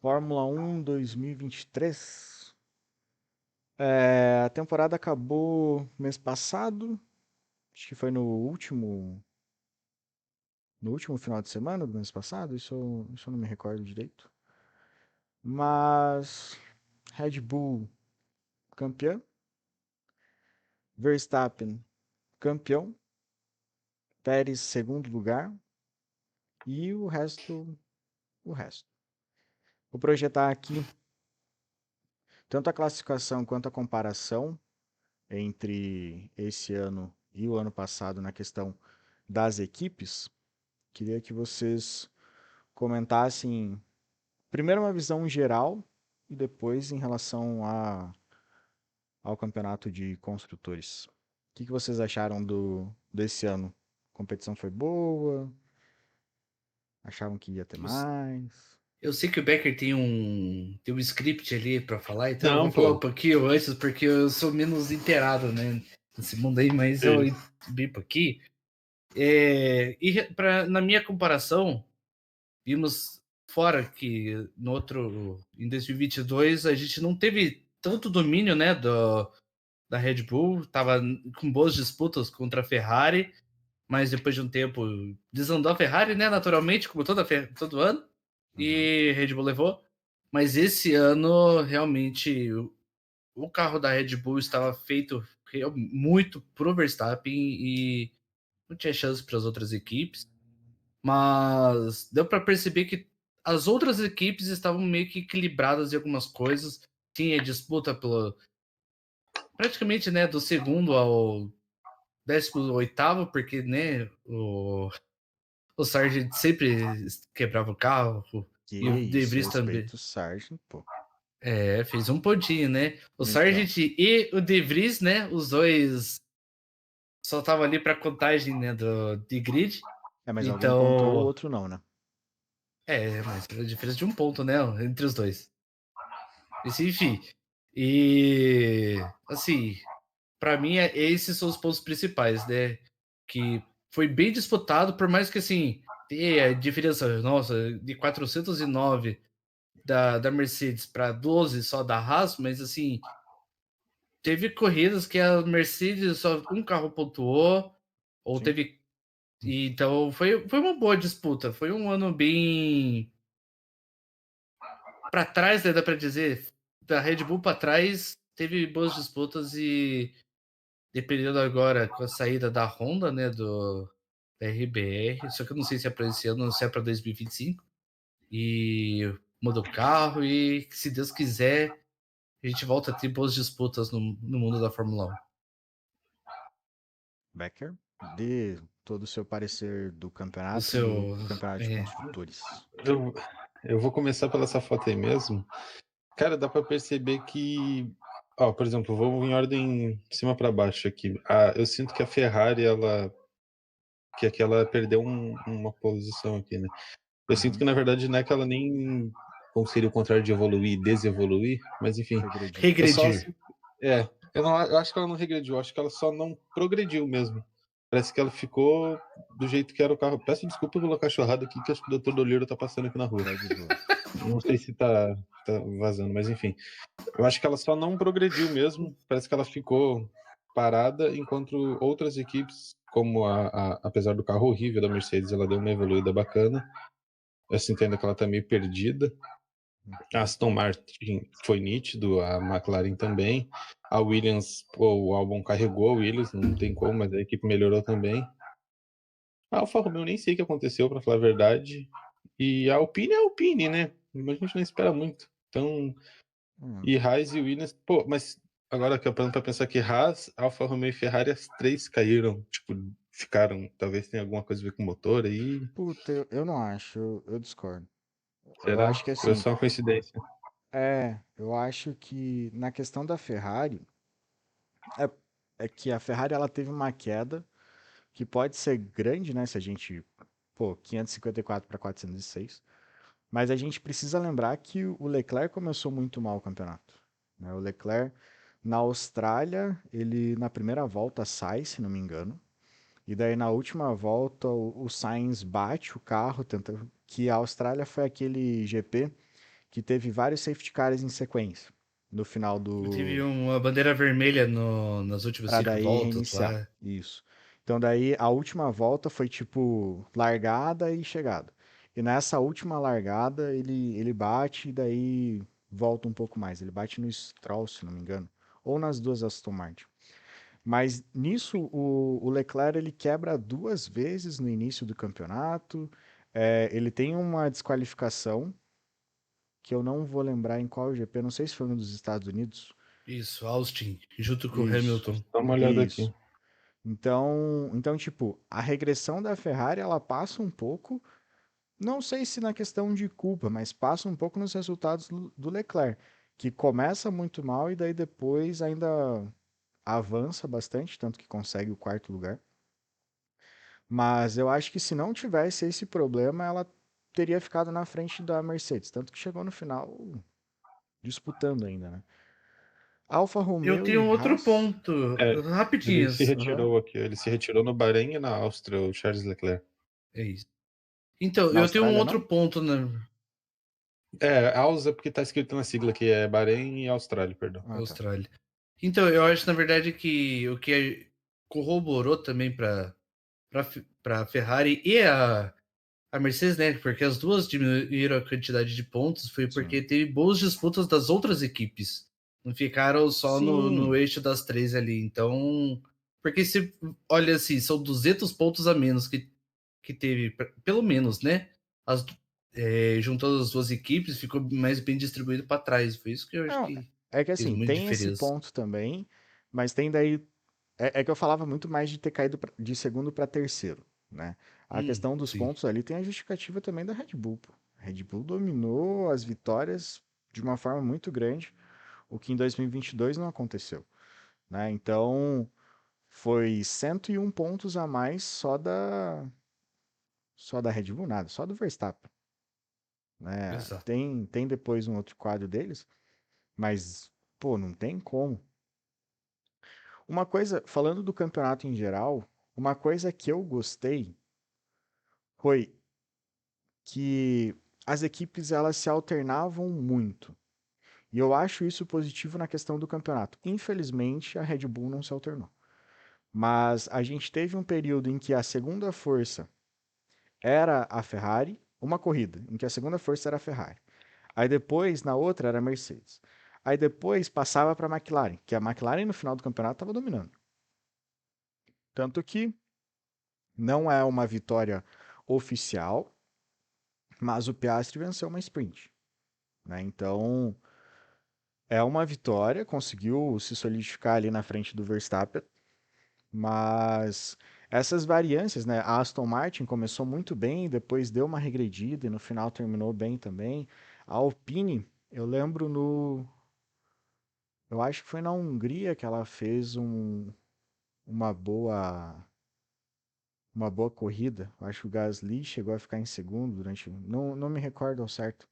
Fórmula 1 2023. A temporada acabou mês passado, acho que foi no último final de semana do mês passado, isso eu não me recordo direito. Mas Red Bull campeão, Verstappen campeão, Pérez segundo lugar e o resto. Vou projetar aqui tanto a classificação quanto a comparação entre esse ano e o ano passado na questão das equipes. Queria que vocês comentassem primeiro uma visão geral e depois em relação ao campeonato de construtores. O que vocês acharam desse ano? A competição foi boa? Achavam que ia ter Eu, mais? eu sei que o Becker tem um script ali para falar, então eu vou Não, falar um pô. pouquinho antes, porque eu sou menos inteirado, né, nesse mundo aí, mas eu Sim. vi por aqui. Na minha comparação, vimos fora que em 2022, a gente não teve tanto domínio, né, da Red Bull, tava com boas disputas contra a Ferrari, mas depois de um tempo desandou a Ferrari, né, naturalmente, como todo ano, Uhum. e Red Bull levou. Mas esse ano, realmente, o carro da Red Bull estava feito muito pro Verstappen e não tinha chance para as outras equipes. Mas deu para perceber que as outras equipes estavam meio que equilibradas em algumas coisas. Tinha disputa pelo praticamente, né, do segundo ao 18º, porque, né, o Sargent sempre quebrava o carro Que e o De isso, Vries também. respeito o Sargent, pô. Fez um pontinho, né? O Então, Sargent e o De Vries, né, os dois só estavam ali para contagem, né, de grid. mas alguém pontuou, o Então, outro não, né? mas a diferença de um ponto, né, entre os dois. Mas, enfim. E assim, para mim esses são os pontos principais, né? Que foi bem disputado, por mais que assim, tenha a diferença, nossa, de 409 da Mercedes para 12 só da Haas, mas assim, teve corridas que a Mercedes só um carro pontuou, ou Sim. teve. Então foi uma boa disputa. Foi um ano bem para trás, né, dá para dizer. Da Red Bull para trás, teve boas disputas e dependendo agora com a saída da Honda, né, da RBR, só que eu não sei se é para esse ano ou se é para 2025, e muda o carro e se Deus quiser, a gente volta a ter boas disputas no mundo da Fórmula 1. Becker, dê todo o seu parecer do Do campeonato e do seu. campeonato de É, construtores. Eu, eu vou começar pela essa foto aí mesmo. Cara, dá pra perceber que. Ó, por exemplo, vou em ordem de cima pra baixo aqui. Eu sinto que a Ferrari, que aqui ela perdeu uma posição aqui, né? Eu sinto que Uhum. na verdade não é que ela nem. Como seria o contrário de evoluir e desevoluir, mas enfim. Regredir. Eu só. regredir. É, eu acho que ela não regrediu, eu acho que ela só não progrediu mesmo. Parece que ela ficou do jeito que era o carro. Peço desculpa pela cachorrada aqui, que acho que o Dr. Doliro tá passando aqui na rua. Tá de boa. Não sei se tá vazando, mas enfim. Eu acho que ela só não progrediu mesmo. Parece que ela ficou parada, enquanto outras equipes, como apesar do carro horrível da Mercedes, ela deu uma evoluída bacana. Eu sinto ainda que ela tá meio perdida. A Uhum. Aston Martin foi nítido, a McLaren também. A Williams, pô, o Albon carregou a Williams, não tem como, mas a equipe melhorou também. A Alfa Romeo eu nem sei o que aconteceu, para falar a verdade. E a Alpine é a Alpine, né? A gente não espera muito. Então, Hum. e Haas e Williams, pô, mas agora que eu parando para pensar que Haas, Alfa Romeo e Ferrari, as três caíram, tipo, ficaram, talvez tenha alguma coisa a ver com o motor aí. Puta, eu não acho, eu discordo. Eu Será? acho que Ou é assim, só uma coincidência? eu acho que na questão da Ferrari, é, é que a Ferrari ela teve uma queda que pode ser grande, né, se a gente, pô, 554 para 406. Mas a gente precisa lembrar que o Leclerc começou muito mal o campeonato, né? O Leclerc na Austrália, ele na primeira volta sai, se não me engano, e daí na última volta o Sainz bate o carro, tenta que a Austrália foi aquele GP que teve vários safety cars em sequência no final Teve do uma bandeira vermelha nas últimas para 5 daí voltas reiniciar. lá. Isso. Então daí a última volta foi tipo largada e chegada. E nessa última largada ele bate e daí volta um pouco mais. Ele bate no Stroll, se não me engano, ou nas duas Aston Martin. Mas nisso o Leclerc ele quebra duas vezes no início do campeonato. Ele tem uma desqualificação que eu não vou lembrar em qual GP, não sei se foi um dos Estados Unidos. Isso, Austin, junto com o Isso, Hamilton. Dá uma olhada aqui. isso. Então, tipo, a regressão da Ferrari, ela passa um pouco, não sei se na questão de culpa, mas passa um pouco nos resultados do Leclerc, que começa muito mal e daí depois ainda avança bastante, tanto que consegue o quarto lugar. Mas eu acho que se não tivesse esse problema, ela teria ficado na frente da Mercedes, tanto que chegou no final disputando ainda, né? Alfa Eu Romeo e tenho um outro Haas. ponto, É, ele se rapidinhas. Aham. retirou aqui. Ele se retirou no Bahrein e na Áustria, o Charles Leclerc. É isso. Então, Na eu tenho um Austrália, outro não? ponto, né? AUS é porque tá escrito na sigla aqui, é Bahrein e Austrália, perdão. Ah, tá. Austrália. Então, eu acho, na verdade, que o que corroborou também para Ferrari e a Mercedes, né? Porque as duas diminuíram a quantidade de pontos, foi Sim. porque teve boas disputas das outras equipes. Não ficaram só no Sim. eixo das três ali. Então, porque se olha assim, são 200 pontos a menos que teve, pelo menos, né? As, juntando as duas equipes, ficou mais bem distribuído para trás. Foi isso que eu acho Não, que é que fez assim, muita tem esse diferença. ponto também, mas tem daí. É que eu falava muito mais de ter caído de segundo para terceiro, né? A questão dos Sim. pontos ali tem a justificativa também da Red Bull, pô. A Red Bull dominou as vitórias de uma forma muito grande, o que em 2022 não aconteceu, né? Então, foi 101 pontos a mais só da Red Bull, nada, só do Verstappen, né? Exato. Tem depois um outro quadro deles, mas, pô, não tem como. Uma coisa, falando do campeonato em geral, uma coisa que eu gostei foi que as equipes elas se alternavam muito. E eu acho isso positivo na questão do campeonato. Infelizmente, a Red Bull não se alternou. Mas a gente teve um período em que a segunda força era a Ferrari, uma corrida em que a segunda força era a Ferrari. Aí depois, na outra, era a Mercedes. Aí depois passava para a McLaren, que a McLaren no final do campeonato estava dominando. Tanto que não é uma vitória oficial, mas o Piastri venceu uma sprint, né? Então, é uma vitória, conseguiu se solidificar ali na frente do Verstappen, mas essas variâncias, né? A Aston Martin começou muito bem, depois deu uma regredida e no final terminou bem também. A Alpine, eu lembro eu acho que foi na Hungria que ela fez uma boa uma boa corrida. Eu acho que o Gasly chegou a ficar em segundo durante, não me recordo ao certo.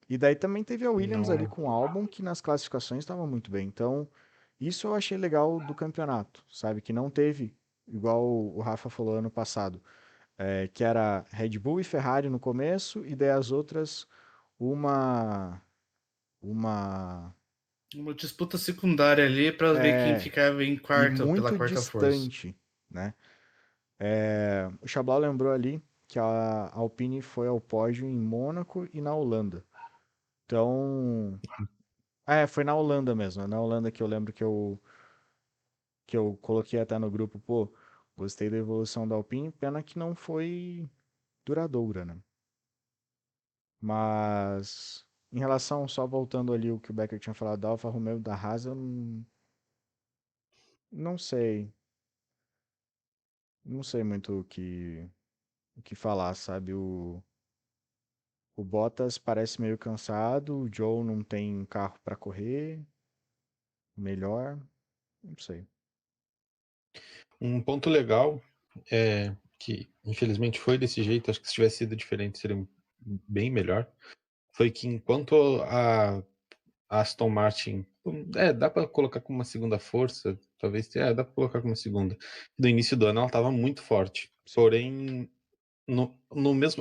E daí também teve a Williams ali Não. com o Albon, que nas classificações estava muito bem. Então, isso eu achei legal do campeonato, sabe? Que não teve, igual o Rafa falou ano passado, que era Red Bull e Ferrari no começo, e daí as outras, uma. Uma. Uma disputa secundária ali para ver quem É, ficava em e quarto pela muito quarta força. distante, né? O Chablau lembrou ali que a Alpine foi ao pódio em Mônaco e na Holanda. Então, foi na Holanda mesmo. É na Holanda que eu lembro que eu coloquei até no grupo, pô, gostei da evolução da Alpine, pena que não foi duradoura, né? Mas em relação, só voltando ali o que o Becker tinha falado da Alfa Romeo e da Haas, eu não sei. Não sei muito o que falar, sabe? O Bottas parece meio cansado, o Joe não tem carro para correr, melhor, não sei. Um ponto legal é que, infelizmente, foi desse jeito. Acho que se tivesse sido diferente, seria bem melhor. Foi que enquanto a Aston Martin, dá para colocar como uma segunda força, talvez, dá para colocar como uma segunda. No início do ano ela estava muito forte, Sim. porém,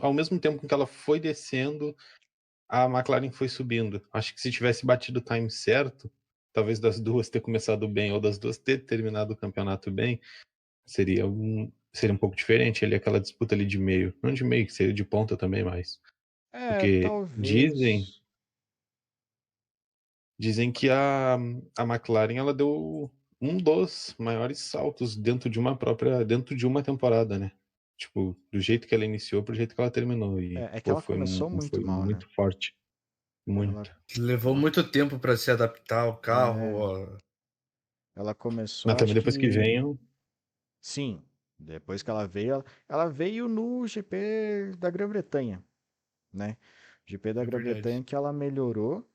ao mesmo tempo que ela foi descendo, a McLaren foi subindo. Acho que se tivesse batido o time certo, talvez das duas ter começado bem ou das duas ter terminado o campeonato bem, seria um pouco diferente ali aquela disputa ali de meio. Não de meio, que seria de ponta também, mas. Porque Talvez. dizem que a McLaren ela deu um dos maiores saltos dentro de uma temporada, né? Tipo, do jeito que ela iniciou pro jeito que ela terminou. E, É que pô, ela começou muito foi mal, né? muito forte. Ela, Muito. Levou ela, muito tempo para se adaptar ao carro. é, Ó. ela começou, Mas também acho depois que que. vem, Sim. Depois que ela veio no GP da Grã-Bretanha, né? GP da É Grã-Bretanha verdade. que ela melhorou,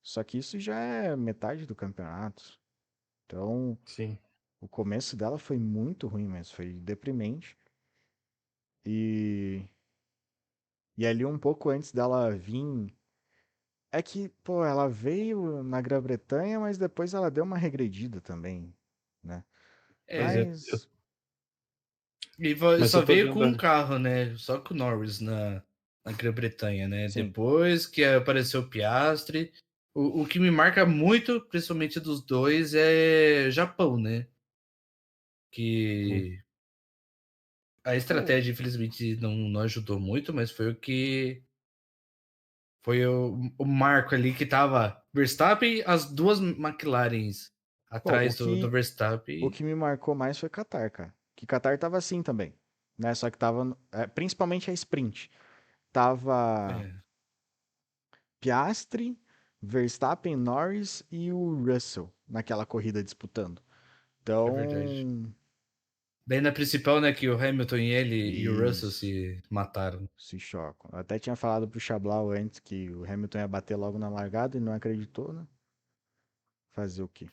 só que isso já é metade do campeonato. Então, sim. o começo dela foi muito ruim mesmo, foi deprimente. E, e ali um pouco antes dela vir. É que, pô, ela veio na Grã-Bretanha, mas depois ela deu uma regredida também, né? Pois é. É, Mas, e Mas só eu tô veio com vendo. um carro, né? Só com o Norris na Grã-Bretanha, né? sim. Depois que apareceu o Piastri. O que me marca muito, principalmente dos dois, é Japão, né? Que a Pô, estratégia, infelizmente, não ajudou muito, mas foi o que. Foi o marco ali que tava Verstappen, as duas McLarens bom, atrás do o Verstappen. que me marcou mais foi Qatar, cara. Que Qatar tava assim também, né? Só que tava, principalmente a sprint. Tava É, Piastri, Verstappen, Norris e o Russell naquela corrida disputando. é verdade. Então, Daí na principal, né, que o Hamilton e ele e o Russell isso. se mataram. Se chocam. Eu até tinha falado pro Chablau antes que o Hamilton ia bater logo na largada e não acreditou, né? Fazer o quê?